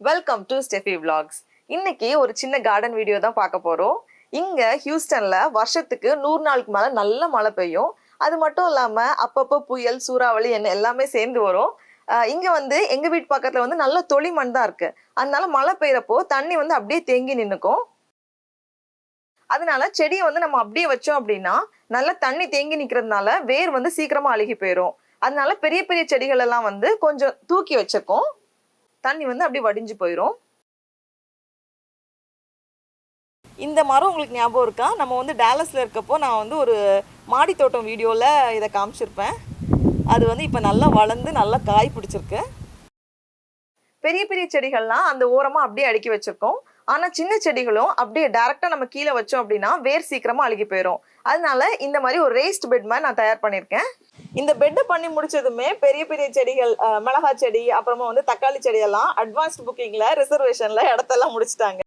Welcome to Steffi vlogs. இன்னைக்கு ஒரு சின்ன கார்டன் வீடியோ தான் பார்க்க போறோம். இங்க ஹியூஸ்டன்ல வருஷத்துக்கு 100 நாளுக்கு மேல நல்ல மழை பெய்யும். அது மட்டும் இல்லாம அப்பப்போ புயல், சூறாவளி என்ன எல்லாமே சேர்ந்து வரும். இங்க வந்து எங்க வீட்டு பக்கத்துல வந்து நல்ல தொளி மண் தான் இருக்கு. அதனால மழை பெய்யறப்போ தண்ணி வந்து அப்படியே தேங்கி நின்னுக்கும். அதனால செடியை வந்து நம்ம அப்படியே வச்சோம் அப்படின்னா நல்லா தண்ணி தேங்கி நிக்கிறதுனால வேர் வந்து சீக்கிரமா அழுகி போயிடும். அதனால பெரிய பெரிய செடிகள் எல்லாம் வந்து கொஞ்சம் தூக்கி வச்சிருக்கோம். தண்ணி வந்து அப்படியே வடிஞ்சு போயிடும். இந்த மரம் உங்களுக்கு ஞாபகம் இருக்கா? நம்ம வந்து டாலஸ்ல இருக்கப்போ நான் வந்து ஒரு மாடி தோட்டம் வீடியோவில் இதை காமிச்சிருப்பேன். அது வந்து இப்போ நல்லா வளர்ந்து நல்லா காய் பிடிச்சிருக்கு. பெரிய பெரிய செடிகள்லாம் அந்த ஓரமாக அப்படியே அடுக்கி வச்சிருக்கோம். ஆனால் சின்ன செடிகளும் அப்படியே டைரெக்டாக நம்ம கீழே வச்சோம் அப்படின்னா வேர் சீக்கிரமாக அழுகி போயிடும். அதனால இந்த மாதிரி ஒரு ரேஸ்ட் பெட் மாதிரி நான் தயார் பண்ணியிருக்கேன். இந்த பெட்டை பண்ணி முடிச்சதுமே பெரிய பெரிய செடிகள், மிளகாய் செடி, அப்புறமா வந்து தக்காளி செடியெல்லாம் அட்வான்ஸ்ட் புக்கிங்கில் ரிசர்வேஷனில் இடத்தெல்லாம் முடிச்சிட்டாங்க.